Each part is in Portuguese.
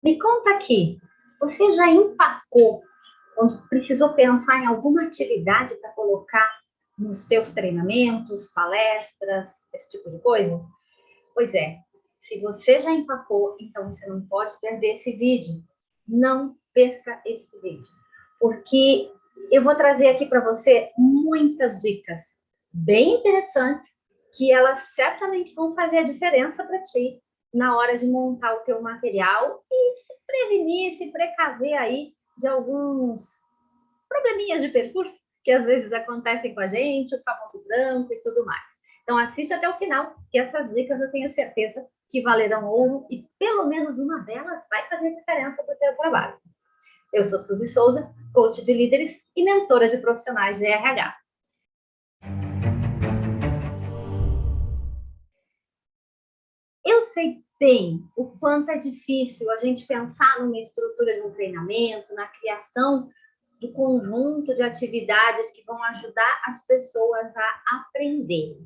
Me conta aqui, você já empacou quando precisou pensar em alguma atividade para colocar nos teus treinamentos, palestras, esse tipo de coisa? Pois é, se você já empacou, então você não pode perder esse vídeo. Não perca esse vídeo, porque eu vou trazer aqui para você muitas dicas bem interessantes que elas certamente vão fazer a diferença para ti na hora de montar o teu material e se prevenir, se precaver aí de alguns probleminhas de percurso que às vezes acontecem com a gente, o famoso branco e tudo mais. Então assiste até o final, que essas dicas eu tenho certeza que valerão ouro e pelo menos uma delas vai fazer diferença para o seu trabalho. Eu sou Suzy Souza, coach de líderes e mentora de profissionais de RH. Eu sei bem o quanto é difícil a gente pensar numa estrutura de um treinamento, na criação do conjunto de atividades que vão ajudar as pessoas a aprender.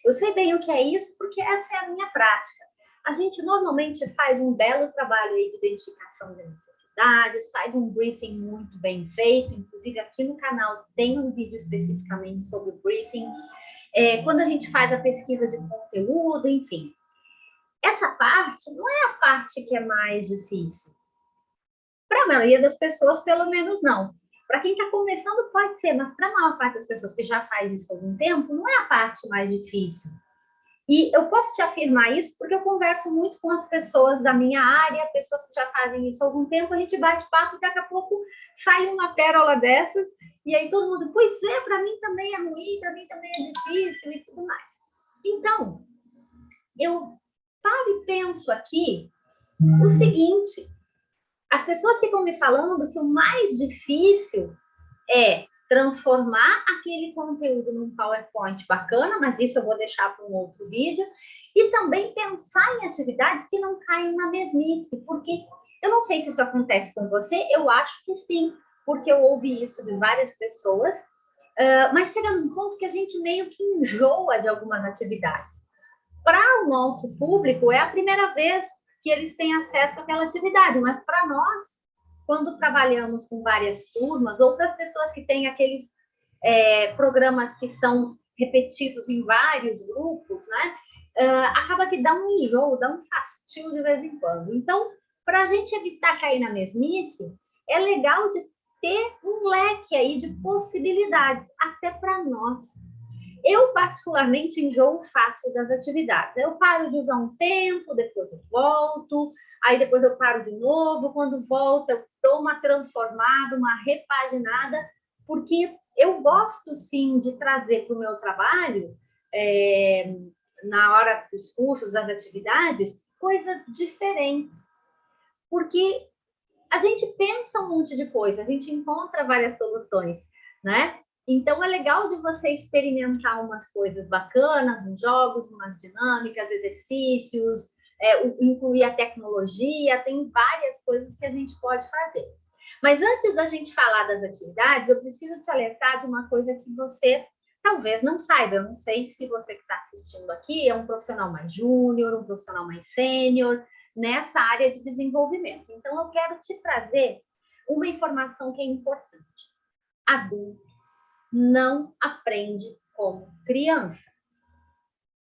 Eu sei bem o que é isso, porque essa é a minha prática. A gente normalmente faz um belo trabalho aí de identificação de necessidades, faz um briefing muito bem feito, inclusive aqui no canal tem um vídeo especificamente sobre o briefing. Quando a gente faz a pesquisa de conteúdo, enfim. Essa parte não é a parte que é mais difícil. Para a maioria das pessoas, pelo menos não. Para quem está começando, pode ser, mas para a maior parte das pessoas que já faz isso há algum tempo, não é a parte mais difícil. E eu posso te afirmar isso porque eu converso muito com as pessoas da minha área, pessoas que já fazem isso há algum tempo, a gente bate papo e daqui a pouco sai uma pérola dessas, e aí todo mundo, pois é, para mim também é ruim, para mim também é difícil e tudo mais. Então, eu paro e penso aqui o seguinte, as pessoas ficam me falando que o mais difícil é transformar aquele conteúdo num PowerPoint bacana, mas isso eu vou deixar para um outro vídeo, e também pensar em atividades que não caem na mesmice, porque eu não sei se isso acontece com você, eu acho que sim, porque eu ouvi isso de várias pessoas, mas chega num ponto que a gente meio que enjoa de algumas atividades. Para o nosso público, é a primeira vez que eles têm acesso àquela atividade, mas para nós, quando trabalhamos com várias turmas, ou para as pessoas que têm aqueles programas que são repetidos em vários grupos, né? Acaba que dá um enjoo, dá um fastio de vez em quando. Então, para a gente evitar cair na mesmice, é legal de ter um leque aí de possibilidades, até para nós. Eu, particularmente, enjoo fácil das atividades. Eu paro de usar um tempo, depois eu volto, aí depois eu paro de novo. Quando volto, eu dou uma transformada, uma repaginada, porque eu gosto, sim, de trazer para o meu trabalho, na hora dos cursos, das atividades, coisas diferentes. Porque a gente pensa um monte de coisa, a gente encontra várias soluções, né? Então é legal de você experimentar umas coisas bacanas, uns jogos, umas dinâmicas, exercícios, incluir a tecnologia, tem várias coisas que a gente pode fazer. Mas antes da gente falar das atividades, eu preciso te alertar de uma coisa que você talvez não saiba. Eu não sei se você que está assistindo aqui é um profissional mais júnior, um profissional mais sênior, nessa área de desenvolvimento. Então, eu quero te trazer uma informação que é importante. Adulto não aprende como criança.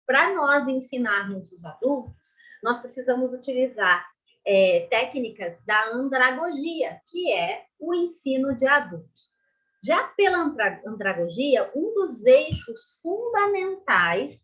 Para nós ensinarmos os adultos, nós precisamos utilizar técnicas da andragogia, que é o ensino de adultos. Já pela andragogia, um dos eixos fundamentais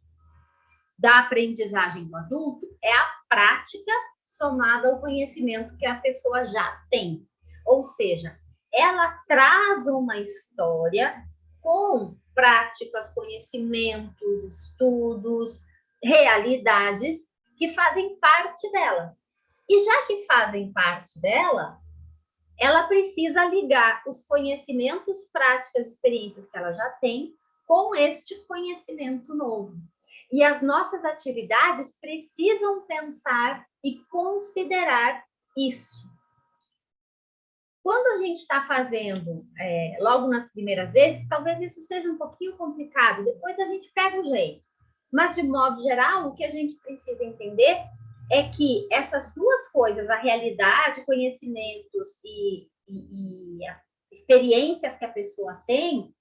da aprendizagem do adulto é a prática somada ao conhecimento que a pessoa já tem. Ou seja, ela traz uma história com práticas, conhecimentos, estudos, realidades que fazem parte dela. E já que fazem parte dela, ela precisa ligar os conhecimentos, práticas, experiências que ela já tem com este conhecimento novo. E as nossas atividades precisam pensar e considerar isso. Quando a gente está fazendo logo nas primeiras vezes, talvez isso seja um pouquinho complicado, depois a gente pega o jeito. Mas, de modo geral, o que a gente precisa entender é que essas duas coisas, a realidade, conhecimentos e experiências que a pessoa tem,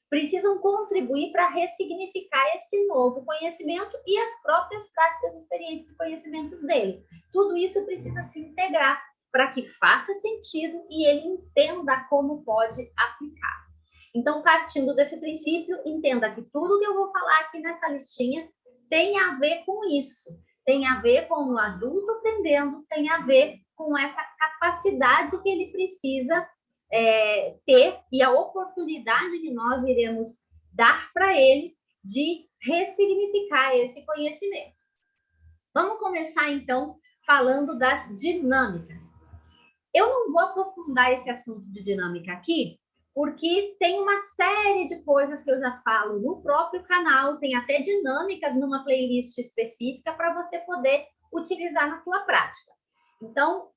precisam contribuir para ressignificar esse novo conhecimento e as próprias práticas, experiências e conhecimentos dele. Tudo isso precisa se integrar para que faça sentido e ele entenda como pode aplicar. Então, partindo desse princípio, entenda que tudo que eu vou falar aqui nessa listinha tem a ver com isso, tem a ver com o adulto aprendendo, tem a ver com essa capacidade que ele precisa ter e a oportunidade que nós iremos dar para ele de ressignificar esse conhecimento. Vamos começar, então, falando das dinâmicas. Eu não vou aprofundar esse assunto de dinâmica aqui, porque tem uma série de coisas que eu já falo no próprio canal, tem até dinâmicas numa playlist específica para você poder utilizar na sua prática. Então,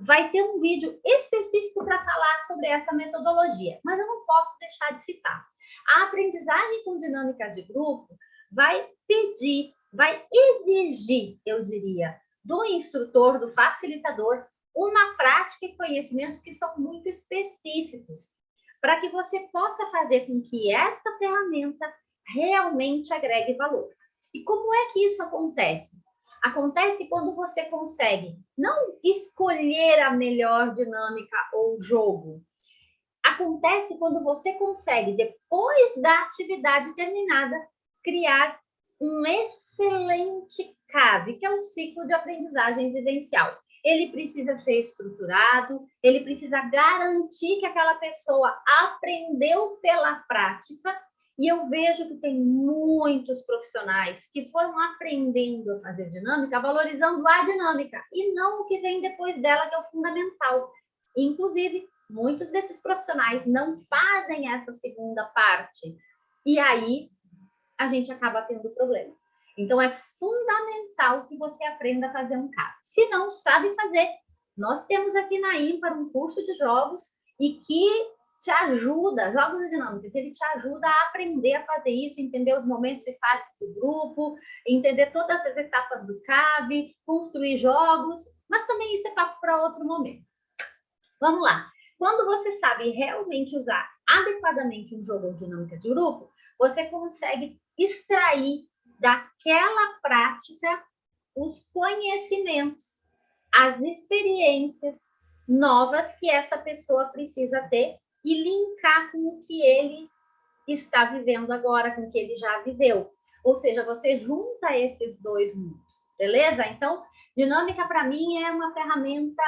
vai ter um vídeo específico para falar sobre essa metodologia, mas eu não posso deixar de citar. A aprendizagem com dinâmicas de grupo vai pedir, vai exigir, eu diria, do instrutor, do facilitador, uma prática e conhecimentos que são muito específicos, para que você possa fazer com que essa ferramenta realmente agregue valor. E como é que isso acontece? Acontece quando você consegue não escolher a melhor dinâmica ou jogo. Acontece quando você consegue, depois da atividade terminada, criar um excelente CAV, que é o ciclo de aprendizagem vivencial. Ele precisa ser estruturado, ele precisa garantir que aquela pessoa aprendeu pela prática. E eu vejo que tem muitos profissionais que foram aprendendo a fazer dinâmica, valorizando a dinâmica e não o que vem depois dela, que é o fundamental. Inclusive, muitos desses profissionais não fazem essa segunda parte. E aí a gente acaba tendo problema. Então, é fundamental que você aprenda a fazer um CAV. Se não sabe fazer, nós temos aqui na Ímpar um curso de jogos e que te ajuda, jogos e dinâmicas, ele te ajuda a aprender a fazer isso, entender os momentos e fases do grupo, entender todas as etapas do CAV, construir jogos, mas também isso é papo para outro momento. Vamos lá. Quando você sabe realmente usar adequadamente um jogo ou dinâmica de grupo, você consegue extrair daquela prática os conhecimentos, as experiências novas que essa pessoa precisa ter e linkar com o que ele está vivendo agora, com o que ele já viveu. Ou seja, você junta esses dois mundos, beleza? Então, dinâmica para mim é uma ferramenta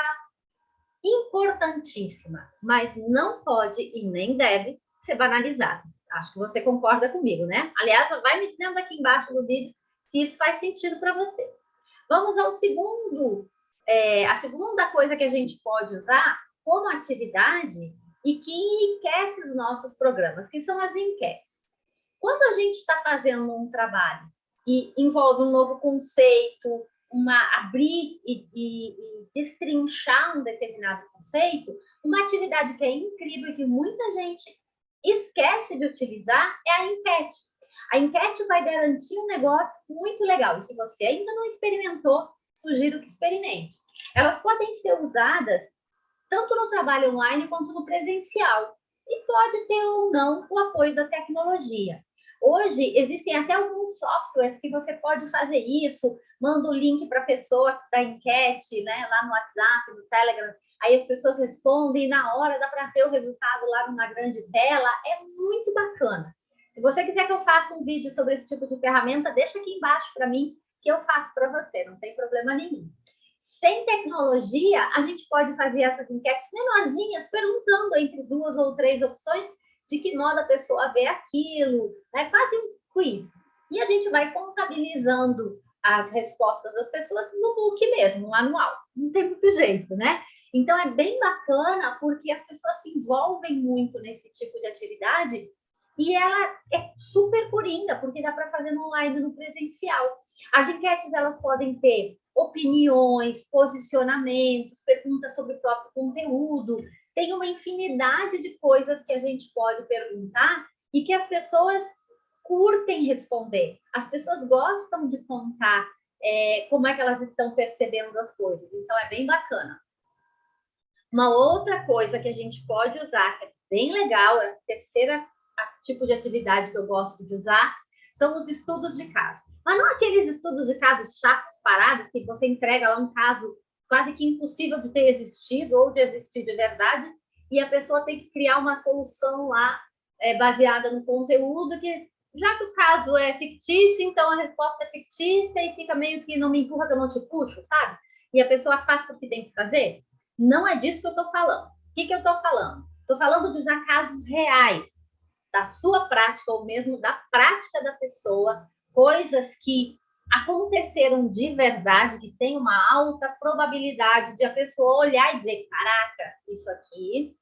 importantíssima, mas não pode e nem deve ser banalizada. Acho que você concorda comigo, né? Aliás, vai me dizendo aqui embaixo do vídeo se isso faz sentido para você. Vamos ao segundo, a segunda coisa que a gente pode usar como atividade e que enriquece os nossos programas, que são as enquetes. Quando a gente está fazendo um trabalho e envolve um novo conceito, abrir e destrinchar um determinado conceito, uma atividade que é incrível e que muita gente esquece de utilizar é a enquete. A enquete vai garantir um negócio muito legal. E se você ainda não experimentou, sugiro que experimente. Elas podem ser usadas tanto no trabalho online quanto no presencial. E pode ter ou não o apoio da tecnologia. Hoje, existem até alguns softwares que você pode fazer isso, manda o link para a pessoa da enquete, né, lá no WhatsApp, no Telegram, aí as pessoas respondem e na hora dá para ter o resultado lá numa grande tela, é muito bacana. Se você quiser que eu faça um vídeo sobre esse tipo de ferramenta, deixa aqui embaixo para mim, que eu faço para você, não tem problema nenhum. Sem tecnologia, a gente pode fazer essas enquetes menorzinhas, perguntando entre 2 ou 3 opções de que modo a pessoa vê aquilo, né? Quase um quiz. E a gente vai contabilizando as respostas das pessoas no book mesmo, no manual. Não tem muito jeito, né? Então, é bem bacana porque as pessoas se envolvem muito nesse tipo de atividade e ela é super coringa, porque dá para fazer no online, no presencial. As enquetes, elas podem ter opiniões, posicionamentos, perguntas sobre o próprio conteúdo. Tem uma infinidade de coisas que a gente pode perguntar e que as pessoas curtem responder. As pessoas gostam de contar como é que elas estão percebendo as coisas. Então, é bem bacana. Uma outra coisa que a gente pode usar, que é bem legal, é a terceira tipo de atividade que eu gosto de usar, são os estudos de caso. Mas não aqueles estudos de casos chatos, parados, que você entrega lá um caso quase que impossível de ter existido ou de existir de verdade, e a pessoa tem que criar uma solução lá baseada no conteúdo, que já que o caso é fictício, então a resposta é fictícia e fica meio que não me empurra que eu não te puxo, sabe? E a pessoa faz porque tem que fazer. Não é disso que eu estou falando. O que eu estou falando? Estou falando de usar casos reais, da sua prática ou mesmo da prática da pessoa, coisas que aconteceram de verdade, que tem uma alta probabilidade de a pessoa olhar e dizer, caraca, isso aqui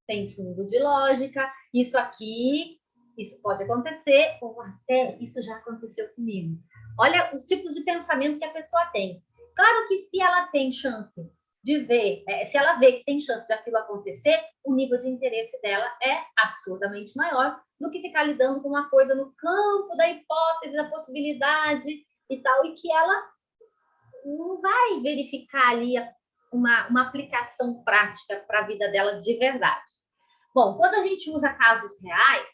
tem fundo de lógica, isso aqui, isso pode acontecer, ou até isso já aconteceu comigo. Olha os tipos de pensamento que a pessoa tem. Claro que se ela tem chance de ver, se ela vê que tem chance daquilo acontecer, o nível de interesse dela é absurdamente maior do que ficar lidando com uma coisa no campo da hipótese, da possibilidade e tal, e que ela não vai verificar ali uma aplicação prática para a vida dela de verdade. Bom, quando a gente usa casos reais,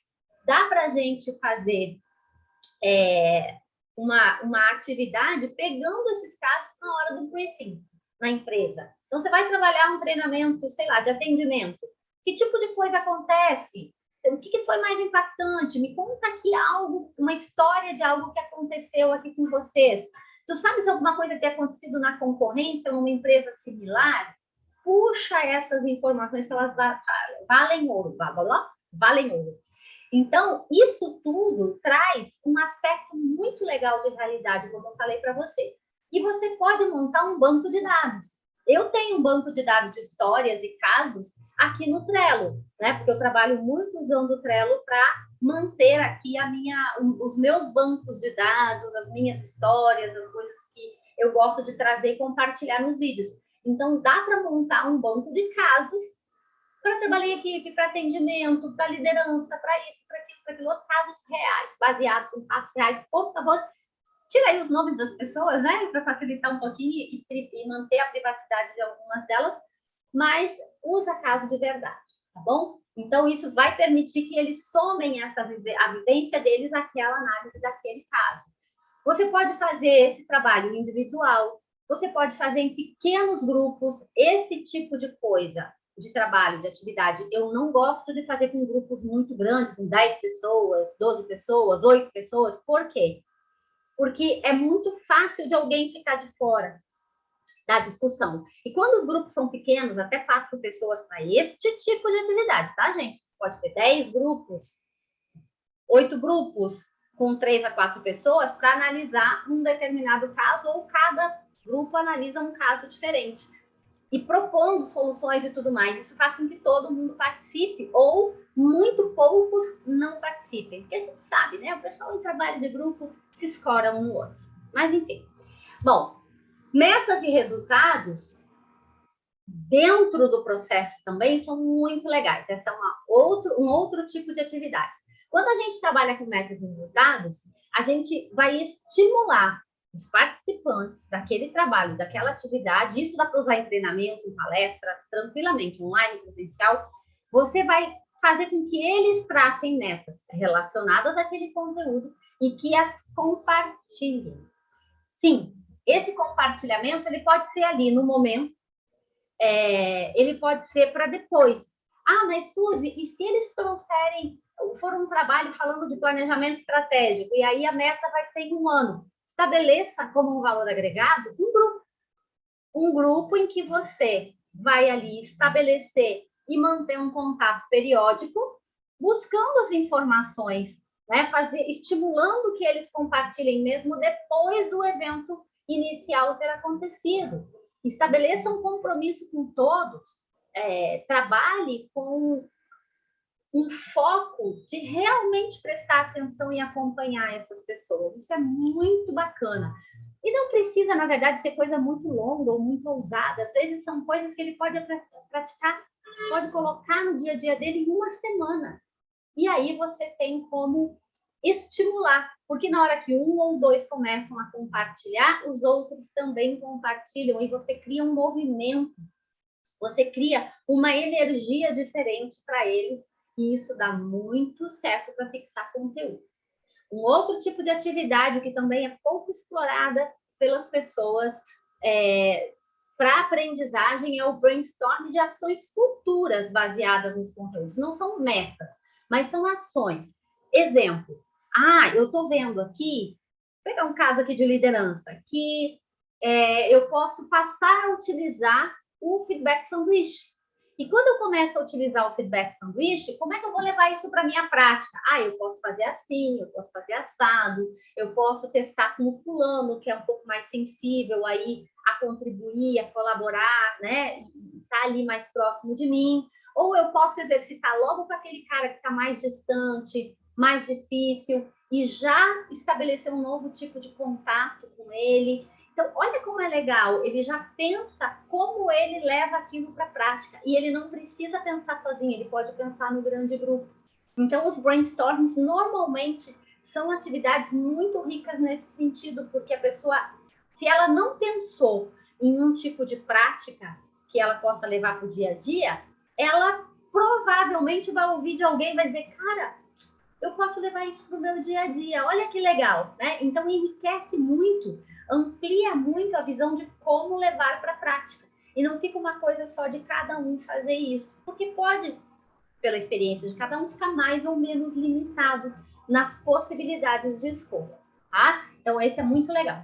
dá para a gente fazer uma atividade pegando esses casos na hora do briefing na empresa. Então, você vai trabalhar um treinamento, sei lá, de atendimento. Que tipo de coisa acontece? O que foi mais impactante? Me conta aqui algo, uma história de algo que aconteceu aqui com vocês. Tu sabes alguma coisa que tem acontecido na concorrência, numa empresa similar? Puxa essas informações que elas valem ouro, valem ouro. Então, isso tudo traz um aspecto muito legal de realidade, como eu falei para você. E você pode montar um banco de dados. Eu tenho um banco de dados de histórias e casos aqui no Trello, né? Porque eu trabalho muito usando o Trello para manter aqui os meus bancos de dados, as minhas histórias, as coisas que eu gosto de trazer e compartilhar nos vídeos. Então, dá para montar um banco de casos para trabalhar em equipe, para atendimento, para liderança, para isso, para aquilo, para aquilo, outros casos reais, baseados em fatos reais. Por favor, tira aí os nomes das pessoas, né, para facilitar um pouquinho e manter a privacidade de algumas delas, mas usa caso de verdade, tá bom? Então, isso vai permitir que eles somem a vivência deles àquela análise daquele caso. Você pode fazer esse trabalho individual, você pode fazer em pequenos grupos, esse tipo de coisa, de trabalho, de atividade. Eu não gosto de fazer com grupos muito grandes, com 10 pessoas, 12 pessoas, 8 pessoas. Por quê? Porque é muito fácil de alguém ficar de fora da discussão. E quando os grupos são pequenos, até 4 pessoas para este tipo de atividade, tá, gente? Você pode ter 10 grupos, 8 grupos, com 3 a 4 pessoas, para analisar um determinado caso, ou cada grupo analisa um caso diferente. E propondo soluções e tudo mais. Isso faz com que todo mundo participe, ou muito poucos não participem. Porque a gente sabe, né? O pessoal em trabalho de grupo se escora um no outro. Mas, enfim. Bom, metas e resultados dentro do processo também são muito legais. Essa é um outro tipo de atividade. Quando a gente trabalha com metas e resultados, a gente vai estimular os participantes daquele trabalho, daquela atividade, isso dá para usar em treinamento, em palestra, tranquilamente, online, presencial, você vai fazer com que eles tracem metas relacionadas àquele conteúdo e que as compartilhem. Sim, esse compartilhamento ele pode ser ali no momento, ele pode ser para depois. Ah, mas Suzy, e se eles for um trabalho falando de planejamento estratégico, e aí a meta vai ser em um ano? Estabeleça como um valor agregado um grupo em que você vai ali estabelecer e manter um contato periódico, buscando as informações, né? Estimulando que eles compartilhem mesmo depois do evento inicial ter acontecido. Estabeleça um compromisso com todos, trabalhe com um foco de realmente prestar atenção e acompanhar essas pessoas. Isso é muito bacana. E não precisa, na verdade, ser coisa muito longa ou muito ousada. Às vezes são coisas que ele pode praticar, pode colocar no dia a dia dele em uma semana. E aí você tem como estimular, porque na hora que um ou dois começam a compartilhar, os outros também compartilham e você cria um movimento, você cria uma energia diferente para eles e isso dá muito certo para fixar conteúdo. Um outro tipo de atividade que também é pouco explorada pelas pessoas para aprendizagem é o brainstorm de ações futuras baseadas nos conteúdos. Não são metas, mas são ações. Exemplo, eu estou vendo aqui, vou pegar um caso aqui de liderança, que eu posso passar a utilizar o feedback sanduíche. E quando eu começo a utilizar o feedback sanduíche, como é que eu vou levar isso para a minha prática? Eu posso fazer assim, eu posso fazer assado, eu posso testar com o fulano, que é um pouco mais sensível aí a contribuir, a colaborar, né? E tá ali mais próximo de mim. Ou eu posso exercitar logo com aquele cara que está mais distante, mais difícil, e já estabelecer um novo tipo de contato com ele. Então, olha como é legal, ele já pensa como ele leva aquilo para a prática. E ele não precisa pensar sozinho, ele pode pensar no grande grupo. Então, os brainstorms normalmente são atividades muito ricas nesse sentido, porque a pessoa, se ela não pensou em um tipo de prática que ela possa levar para o dia a dia, ela provavelmente vai ouvir de alguém e vai dizer, cara, eu posso levar isso para o meu dia a dia, olha que legal, né? Então, enriquece muito, amplia muito a visão de como levar para a prática. E não fica uma coisa só de cada um fazer isso, porque pode, pela experiência de cada um, ficar mais ou menos limitado nas possibilidades de escolha, tá? Então, esse é muito legal.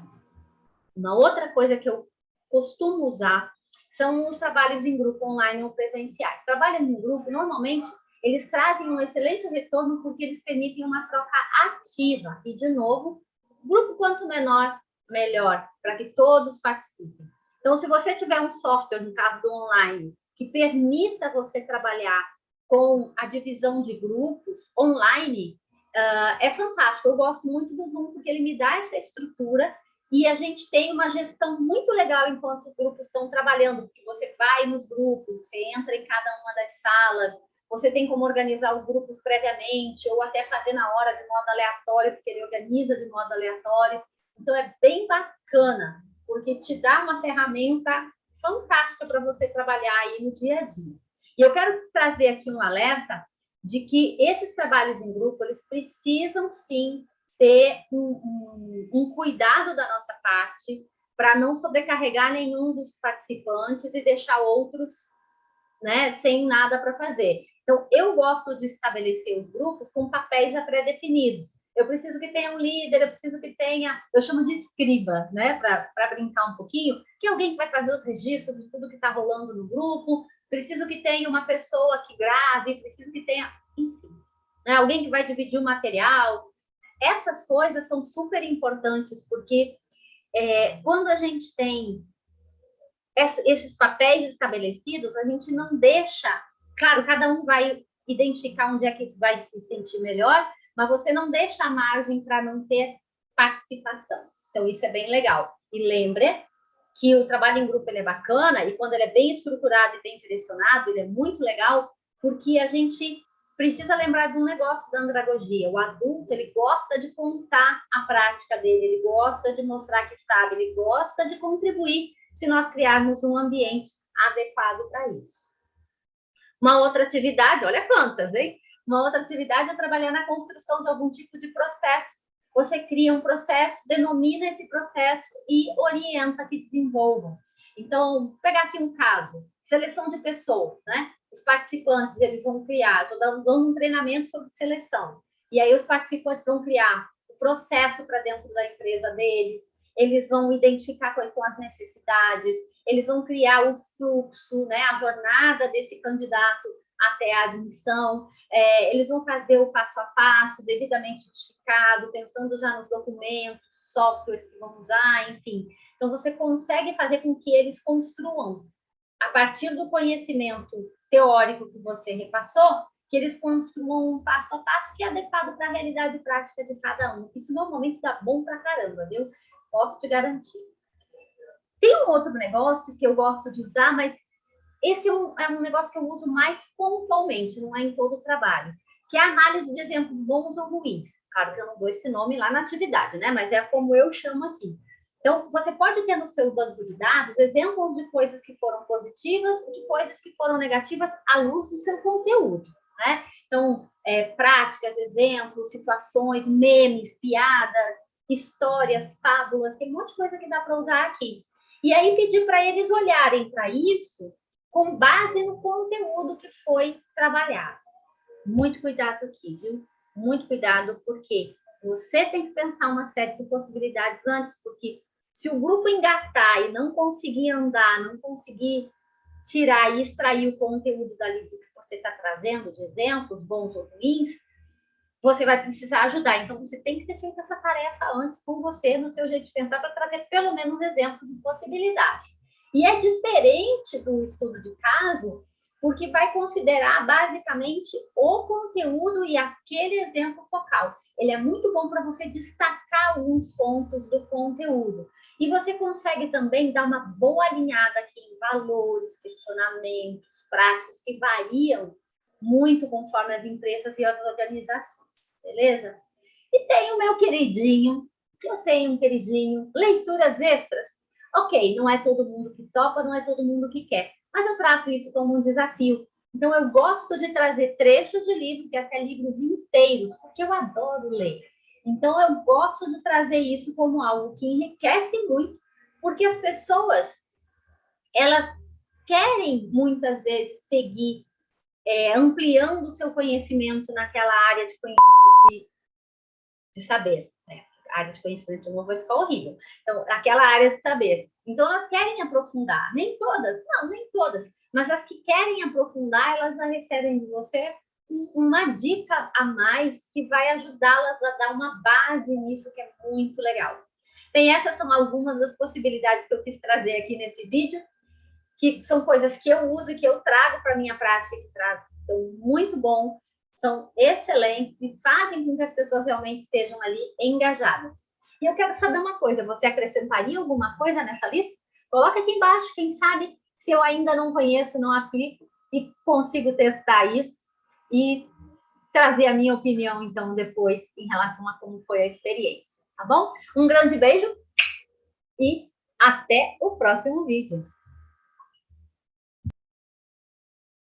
Uma outra coisa que eu costumo usar são os trabalhos em grupo online ou presenciais. Trabalhos em grupo, normalmente, eles trazem um excelente retorno porque eles permitem uma troca ativa. E, de novo, grupo quanto menor, melhor, para que todos participem. Então, se você tiver um software, no caso do online, que permita você trabalhar com a divisão de grupos online, é fantástico. Eu gosto muito do Zoom porque ele me dá essa estrutura e a gente tem uma gestão muito legal enquanto os grupos estão trabalhando, porque você vai nos grupos, você entra em cada uma das salas, você tem como organizar os grupos previamente, ou até fazer na hora de modo aleatório, porque ele organiza de modo aleatório. Então, é bem bacana, porque te dá uma ferramenta fantástica para você trabalhar aí no dia a dia. E eu quero trazer aqui um alerta de que esses trabalhos em grupo, eles precisam, sim, ter um cuidado da nossa parte para não sobrecarregar nenhum dos participantes e deixar outros, né, sem nada para fazer. Então, eu gosto de estabelecer os grupos com papéis já pré-definidos. Eu preciso que tenha um líder, eu preciso que tenha, eu chamo de escriba, né, para brincar um pouquinho, que é alguém que vai fazer os registros de tudo que está rolando no grupo, preciso que tenha uma pessoa que grave, preciso que tenha, enfim, né, alguém que vai dividir o material. Essas coisas são super importantes, porque quando a gente tem esses papéis estabelecidos, a gente não deixa, claro, cada um vai identificar onde é que vai se sentir melhor, mas você não deixa a margem para não ter participação. Então, isso é bem legal. E lembre que o trabalho em grupo ele é bacana e quando ele é bem estruturado e bem direcionado, ele é muito legal, porque a gente precisa lembrar de um negócio da andragogia. O adulto, ele gosta de contar a prática dele, ele gosta de mostrar que sabe, ele gosta de contribuir se nós criarmos um ambiente adequado para isso. Uma outra atividade, olha quantas, hein? Uma outra atividade é trabalhar na construção de algum tipo de processo. Você cria um processo, denomina esse processo e orienta que desenvolvam. Então, vou pegar aqui um caso, seleção de pessoas, né? Os participantes, eles vão criar, estou dando um treinamento sobre seleção, e aí os participantes vão criar o processo para dentro da empresa deles, eles vão identificar quais são as necessidades, eles vão criar o fluxo, né, a jornada desse candidato até a admissão, eles vão fazer o passo a passo, devidamente justificado, pensando já nos documentos, softwares que vão usar, enfim. Então, você consegue fazer com que eles construam, a partir do conhecimento teórico que você repassou, que eles construam um passo a passo que é adequado para a realidade prática de cada um. Isso normalmente dá bom para caramba, viu? Posso te garantir. Tem um outro negócio que eu gosto de usar, mas esse é um negócio que eu uso mais pontualmente, não é em todo o trabalho, que é a análise de exemplos bons ou ruins. Claro que eu não dou esse nome lá na atividade, né? Mas é como eu chamo aqui. Então, você pode ter no seu banco de dados exemplos de coisas que foram positivas ou de coisas que foram negativas à luz do seu conteúdo, né? Então, práticas, exemplos, situações, memes, piadas, histórias, fábulas, tem um monte de coisa que dá para usar aqui. E aí pedir para eles olharem para isso com base no conteúdo que foi trabalhado. Muito cuidado aqui, viu? Muito cuidado, porque você tem que pensar uma série de possibilidades antes, porque se o grupo engatar e não conseguir andar, não conseguir tirar e extrair o conteúdo dali do que você está trazendo, de exemplos, bons ou ruins, você vai precisar ajudar. Então, você tem que ter feito essa tarefa antes com você, no seu jeito de pensar, para trazer pelo menos exemplos e possibilidades. E é diferente do estudo de caso, porque vai considerar basicamente o conteúdo e aquele exemplo focal. Ele é muito bom para você destacar alguns pontos do conteúdo. E você consegue também dar uma boa alinhada aqui em valores, questionamentos, práticas que variam muito conforme as empresas e as organizações, beleza? E tem o meu queridinho, eu tenho um queridinho, leituras extras. Ok, não é todo mundo que topa, não é todo mundo que quer, mas eu trato isso como um desafio. Então, eu gosto de trazer trechos de livros e até livros inteiros, porque eu adoro ler. Então, eu gosto de trazer isso como algo que enriquece muito, porque as pessoas, elas querem muitas vezes seguir ampliando o seu conhecimento naquela área de saber. Né? A área de conhecimento de novo vai ficar horrível. Então, aquela área de saber. Então, elas querem aprofundar. Nem todas, não, nem todas. Mas as que querem aprofundar, elas já recebem de você uma dica a mais que vai ajudá-las a dar uma base nisso que é muito legal. Bem, essas são algumas das possibilidades que eu quis trazer aqui nesse vídeo, que são coisas que eu uso e que eu trago para a minha prática, que traz então, muito bom, são excelentes e fazem com que as pessoas realmente estejam ali engajadas. E eu quero saber uma coisa, você acrescentaria alguma coisa nessa lista? Coloca aqui embaixo, quem sabe se eu ainda não conheço, não aplico e consigo testar isso e trazer a minha opinião, então, depois, em relação a como foi a experiência, tá bom? Um grande beijo e até o próximo vídeo.